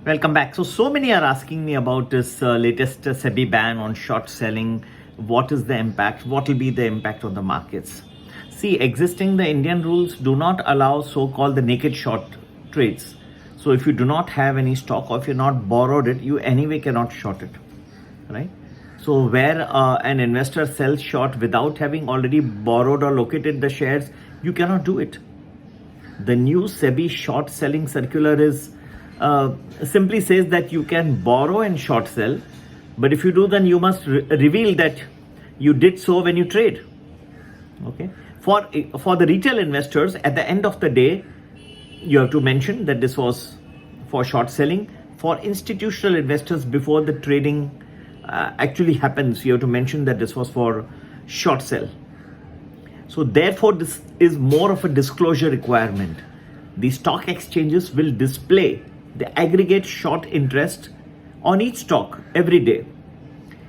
Welcome back. So many are asking me about this latest SEBI ban on short selling. What is the impact? What will be the impact on the markets? See, existing the Indian rules do not allow so-called the naked short trades. So if you do not have any stock or if you're not borrowed it, you anyway cannot short it, right? So where an investor sells short without having already borrowed or located the shares, you cannot do it. The new SEBI short selling circular is simply says that you can borrow and short sell, but if you do, then you must reveal that you did so when you trade. Okay, for the retail investors, at the end of the day, you have to mention that this was for short selling. For institutional investors, before the trading actually happens, you have to mention that this was for short sell. So therefore, this is more of a disclosure requirement. The stock exchanges will display the aggregate short interest on each stock every day.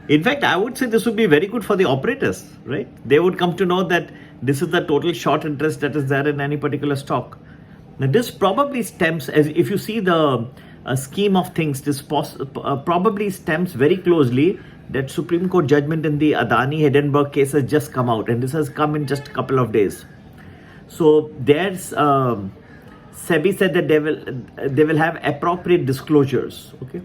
In fact, I would say this would be very good for the operators, right? They would come to know that this is the total short interest that is there in any particular stock. Now, this probably stems, as if you see the scheme of things, this probably stems very closely that Supreme Court judgment in the Adani Hindenburg case has just come out, and this has come in just a couple of days. So there's SEBI said that they will have appropriate disclosures, okay,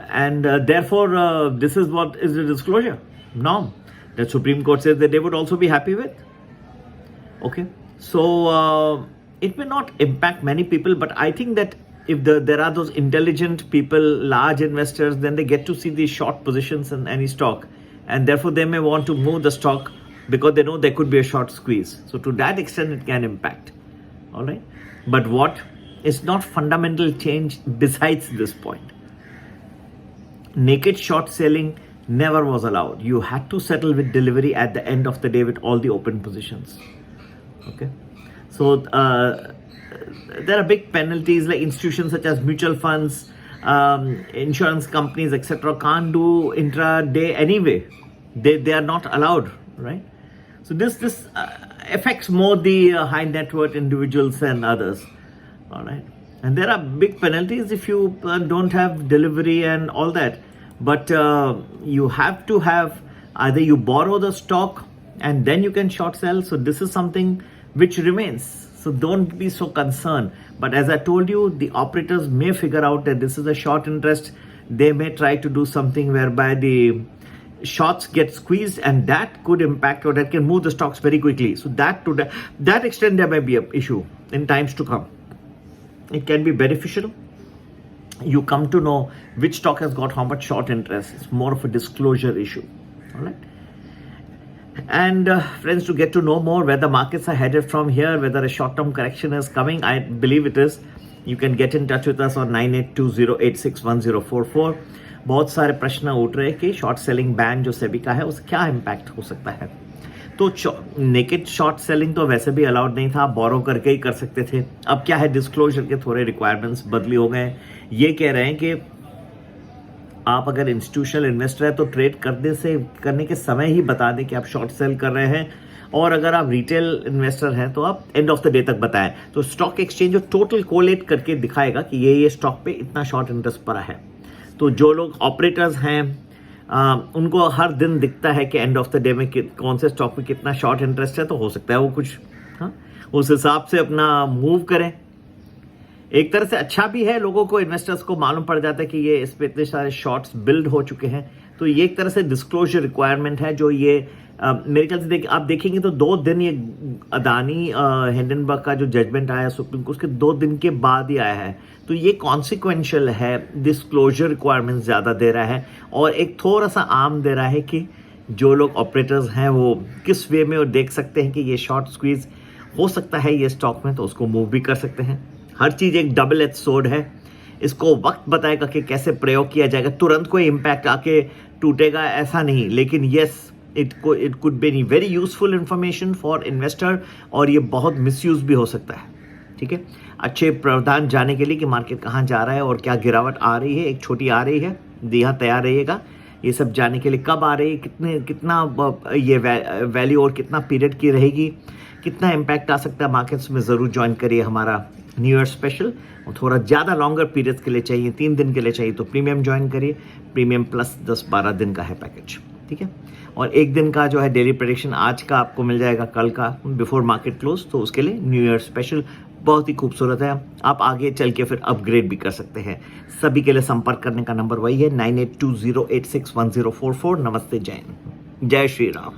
and therefore this is what is the disclosure norm that Supreme Court says that they would also be happy with. Okay, so it may not impact many people, but I think that if there are those intelligent people, large investors, then they get to see these short positions in any stock, and therefore they may want to move the stock because they know there could be a short squeeze. So to that extent, it can impact. All right. But what is not fundamental change besides this point? Naked short selling never was allowed. You had to settle with delivery at the end of the day with all the open positions. Okay. So there are big penalties, like institutions such as mutual funds, insurance companies, etc. can't do intraday anyway. They are not allowed, right? So this affects more the high net worth individuals and others. All right, and there are big penalties if you don't have delivery and all that. But you have to have either you borrow the stock and then you can short sell. So this is something which remains. So don't be so concerned. But as I told you, the operators may figure out that this is a short interest. They may try to do something whereby the shorts get squeezed, and that could impact or that can move the stocks very quickly. So that to that extent there may be an issue in times to come. It can be beneficial. You come to know which stock has got how much short interest. It's more of a disclosure issue. All right. And friends, to get to know more where the markets are headed from here, whether a short-term correction is coming, I believe it is. You can get in touch with us on 9820861044. बहुत सारे प्रश्न उठ रहे हैं कि short selling ban जो सेबी का है उसका क्या इम्पैक्ट हो सकता है. तो नेकेड शॉर्ट सेलिंग तो वैसे भी अलाउड नहीं था, आप बोरो करके ही कर सकते थे. अब क्या है, डिस्क्लोजर के थोड़े रिक्वायरमेंट्स बदली हो गए. ये कह रहे हैं कि आप अगर इंस्टीट्यूशनल इन्वेस्टर है तो ट्रेड करने के समय ही बता दें कि आप शॉर्ट सेल कर रहे हैं, और अगर आप रिटेल इन्वेस्टर हैं तो आप एंड ऑफ द डे तक बताएं. तो स्टॉक एक्सचेंज जो टोटल कोलेट करके दिखाएगा कि ये स्टॉक पे इतना शॉर्ट इंटरेस्ट पड़ा है. तो जो लोग ऑपरेटर्स हैं उनको हर दिन दिखता है कि एंड ऑफ द डे में कौन से स्टॉक में कितना शॉर्ट इंटरेस्ट है. तो हो सकता है वो कुछ उस हिसाब से अपना मूव करें. एक तरह से अच्छा भी है, लोगों को, इन्वेस्टर्स को मालूम पड़ जाता है कि ये इस पे इतने सारे शॉर्ट्स बिल्ड हो चुके हैं. तो ये एक तरह से डिस्क्लोजर रिक्वायरमेंट है जो ये मेरे ख्याल से आप देखेंगे तो 2 दिन ये अदानी हिंडनबर्ग का जो जजमेंट आया सुप्रीम कोर्ट के 2 दिन के बाद ही आया है. तो ये कॉन्सिक्वेंशियल है, डिस्क्लोजर रिक्वायरमेंट ज़्यादा दे रहा है, और एक थोड़ा सा आम दे रहा है कि जो लोग ऑपरेटर्स हैं वो किस वे में वो देख सकते हैं कि ये शॉर्ट स्क्वीज हो सकता है ये स्टॉक में, तो उसको मूव भी कर सकते हैं. हर चीज़ एक डबल एज सोर्ड है. इसको वक्त बताएगा कि कैसे प्रयोग किया जाएगा. तुरंत कोई इम्पैक्ट आके टूटेगा ऐसा नहीं, लेकिन yes it could be very useful information for investor, और ये बहुत मिसयूज भी हो सकता है. ठीक है, अच्छे प्रावधान जाने के लिए कि मार्केट कहाँ जा रहा है और क्या गिरावट आ रही है, एक छोटी आ रही है, यहाँ तैयार रहिएगा. ये सब जानने के लिए कब आ रही है, कितना ये वैल्यू और कितना पीरियड की रहेगी, कितना इम्पैक्ट आ सकता है मार्केट्स में, ज़रूर ज्वाइन करिए हमारा न्यू ईयर स्पेशल, और थोड़ा ज़्यादा लॉन्गर पीरियड्स के लिए चाहिए, 3 दिन के लिए चाहिए तो प्रीमियम ज्वाइन करिए। प्रीमियम प्लस 10-12 दिन का है पैकेज, ठीक है। और एक दिन का जो है डेली प्रेडिक्शन आज का आपको मिल जाएगा, कल का बिफोर मार्केट क्लोज, तो उसके लिए न्यू ईयर स्पेशल बहुत ही खूबसूरत है। आप आगे चल के फिर अपग्रेड भी कर सकते हैं। सभी के लिए संपर्क करने का नंबर वही है 9820861044। नमस्ते, जय हिंद, जय श्री राम।